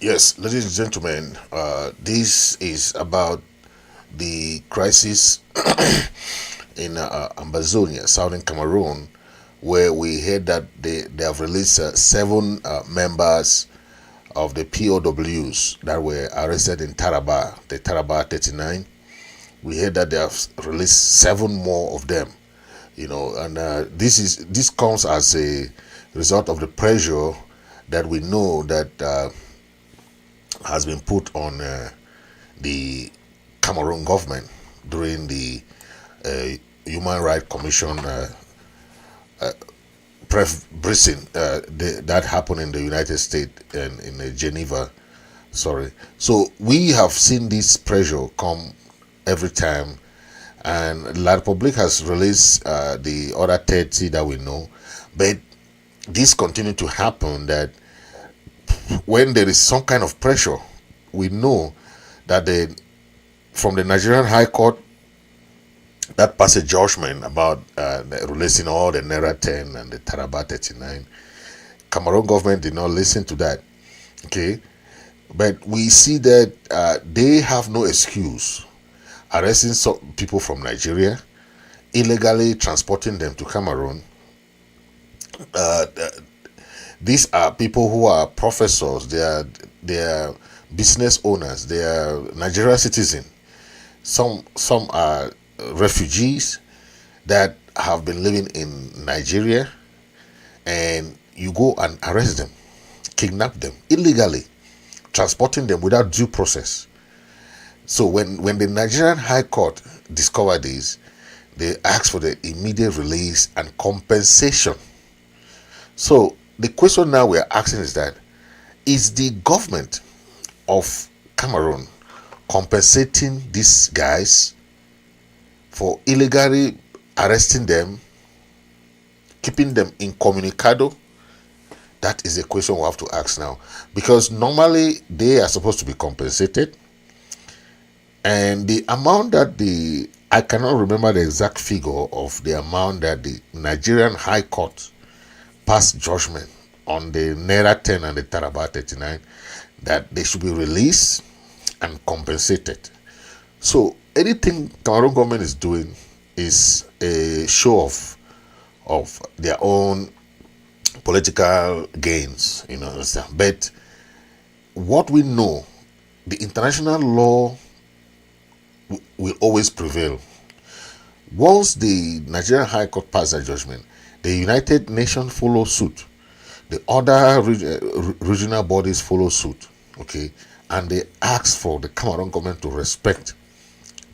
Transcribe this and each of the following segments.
Yes, ladies and gentlemen, this is about the crisis in Ambazonia, southern Cameroon, where we heard that they have released seven members of the POWs that were arrested in Taraba, the Taraba 39. We heard that they have released seven more of them, and this comes as a result of the pressure that we know that has been put on the Cameroon government during the uh, Human Rights Commission briefing that happened in the United States and in Geneva. Sorry. So we have seen this pressure come every time, and La Republic has released the other 30 that we know, but this continued to happen that when there is some kind of pressure, we know that from the Nigerian High Court that passed a judgment about releasing all the Naira 10 and the Taraba 39. Cameroon government did not listen to that. Okay, but we see that they have no excuse arresting some people from Nigeria, illegally transporting them to Cameroon. Uh, these are people who are professors. They are business owners. They are Nigerian citizens. Some are refugees that have been living in Nigeria, and you go and arrest them, kidnap them illegally, transporting them without due process. So when the Nigerian High Court discovered this, they asked for the immediate release and compensation. So the question now we're asking is that, is the government of Cameroon compensating these guys for illegally arresting them, keeping them incommunicado? That is a question we have to ask now, because normally they are supposed to be compensated, and the amount that I cannot remember the exact figure of the amount that the Nigerian High Court passed judgment on the Naira 10 and the Taraba 39, that they should be released and compensated. So anything Cameroon government is doing is a show of their own political gains, understand. But what we know, the international law will always prevail. Once the Nigerian High Court passes a judgment, the United Nations follow suit. The other regional bodies follow suit. Okay, and they ask for the Cameroon government to respect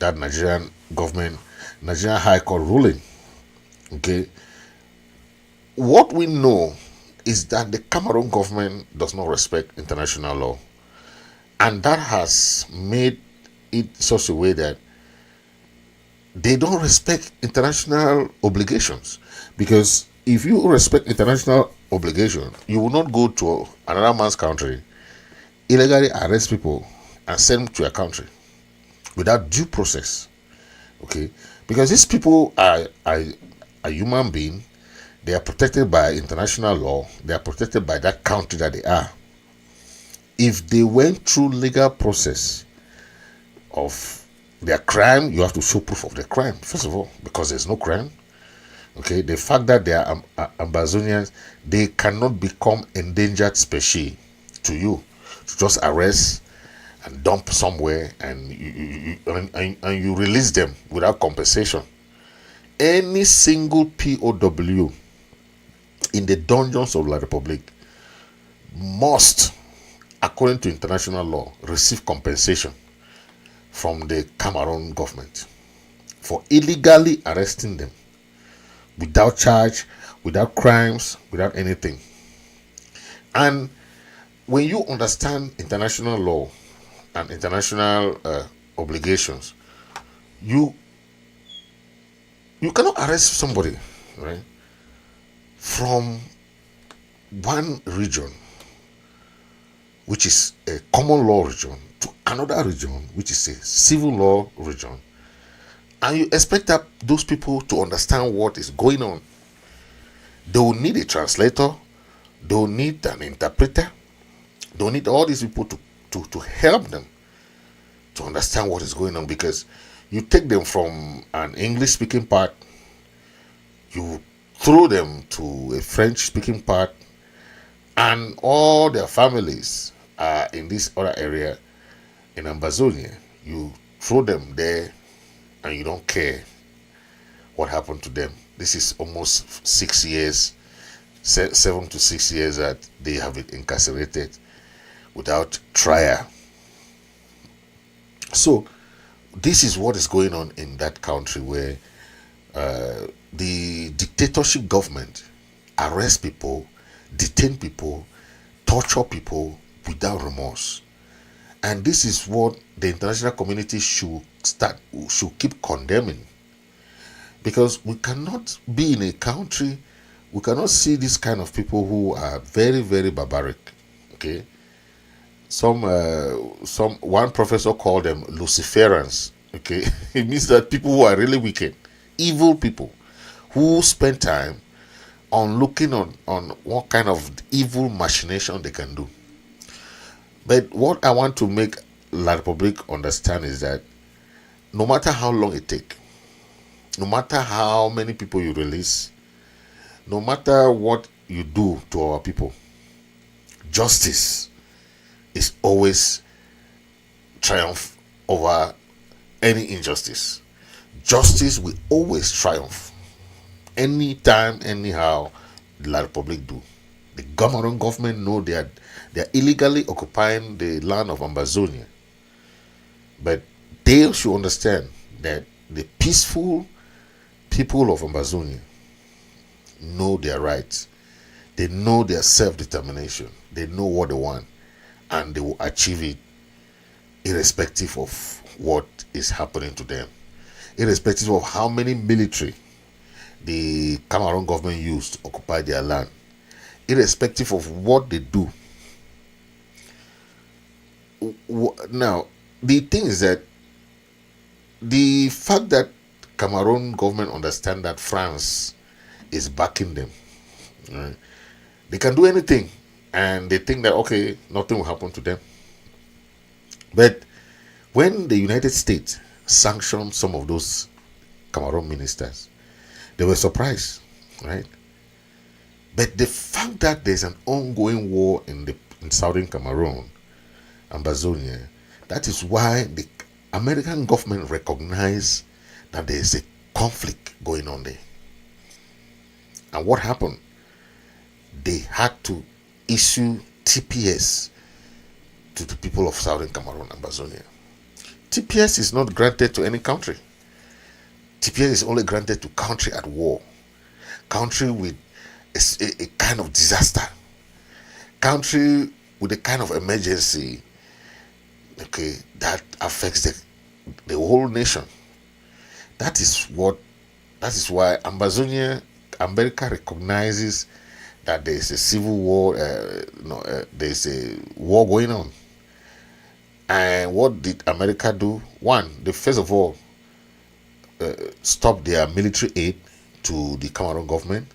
that Nigerian High Court ruling. Okay, what we know is that the Cameroon government does not respect international law, and that has made it such a way that they don't respect international obligations. Because if you respect international obligation, you will not go to another man's country, illegally arrest people, and send them to your country without due process. Okay, because these people are human beings. They are protected by international law. They are protected by that country that they are. If they went through legal process of their crime, you have to show proof of the crime first of all, because there's no crime. Okay, the fact that they are Ambazonians, they cannot become endangered species to you to just arrest and dump somewhere, and you release them without compensation. Any single POW in the dungeons of La Republic must, according to international law, receive compensation from the Cameroon government for illegally arresting them without charge, without crimes, without anything. And when you understand international law and international obligations, you cannot arrest somebody, right, from one region, which is a common law region, to another region, which is a civil law region, and you expect that those people to understand what is going on. They will need a translator, they will need an interpreter, They need all these people to help them to understand what is going on, because you take them from an English speaking part, you throw them to a French speaking part, and all their families are in this other area in Ambazonia. You throw them there and you don't care what happened to them. This is almost 6 years, 7 to 6 years that they have been incarcerated without trial. So this is what is going on in that country, where the dictatorship government arrest people, detain people, torture people without remorse. And this is what the international community should keep condemning, because we cannot be in a country, we cannot see this kind of people who are very, very barbaric. Okay, one professor called them Luciferans. Okay, it means that people who are really wicked, evil people, who spend time on looking on what kind of evil machination they can do. But what I want to make La Republique understand is that no matter how long it takes, no matter how many people you release, no matter what you do to our people, justice is always triumph over any injustice. Justice will always triumph. Anytime, anyhow, the La Republique do. The Cameroon government know they are illegally occupying the land of Ambazonia. But they should understand that the peaceful people of Ambazonia know their rights. They know their self-determination. They know what they want, and they will achieve it irrespective of what is happening to them, irrespective of how many military the Cameroon government used to occupy their land, irrespective of what they do. Now, the thing is that the fact that Cameroon government understand that France is backing them, right? They can do anything, and they think that, okay, nothing will happen to them. But when the United States sanctioned some of those Cameroon ministers, they were surprised, right? But the fact that there's an ongoing war in southern Cameroon, Ambazonia, that is why the American government recognized that there is a conflict going on there. And what happened? They had to issue TPS to the people of southern Cameroon, Ambazonia. TPS is not granted to any country. TPS is only granted to country at war, country with a kind of disaster, country with a kind of emergency, okay, that affects the whole nation. That is why Ambazonia, America recognizes that there is a civil war, there is a war going on. And what did America do? One, they first of all stopped their military aid to the Cameroon government.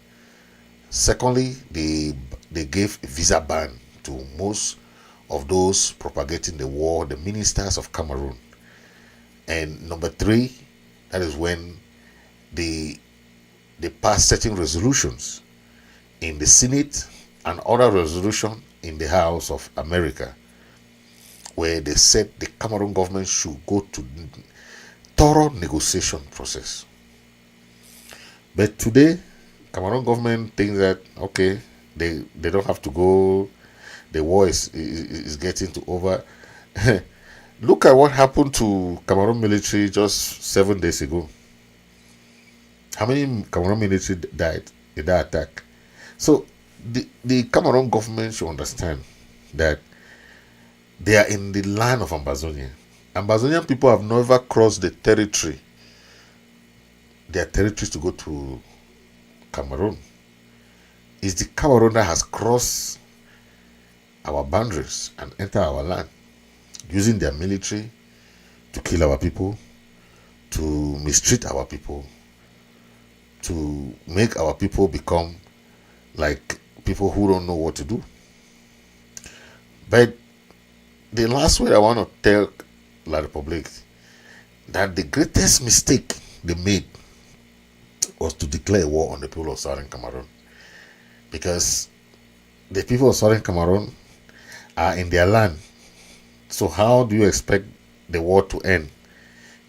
Secondly, they gave a visa ban to most of those propagating the war, the ministers of Cameroon. And number three, that is when they passed certain resolutions in the Senate and other resolution in the House of America, where they said the Cameroon government should go to thorough negotiation process. But today, Cameroon government thinks that, okay, they don't have to go, the war is getting to over. Look at what happened to Cameroon military just 7 days ago. How many Cameroon military died in that attack? So the Cameroon government should understand that they are in the land of Ambazonia. Ambazonian people have never crossed their territory to go to Cameroon. It's the Cameroon that has crossed our boundaries and entered our land, using their military to kill our people, to mistreat our people, to make our people become like people who don't know what to do. But the last word I want to tell La Republique that the greatest mistake they made was to declare war on the people of Southern Cameroon, because the people of Southern Cameroon are in their land. So how do you expect the war to end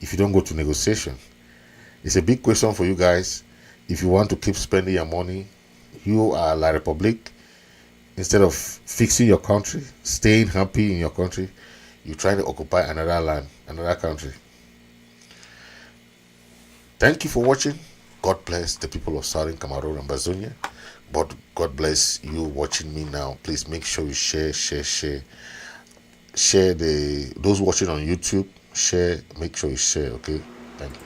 if you don't go to negotiation? It's a big question for you guys. If you want to keep spending your money, you are La Republique. Instead of fixing your country, staying happy in your country, you try to occupy another land, another country. Thank you for watching. God bless the people of Southern Cameroon and Bazonia. But God bless you watching me now. Please make sure you share. Share those watching on YouTube. Share. Make sure you share. Okay. Thank you.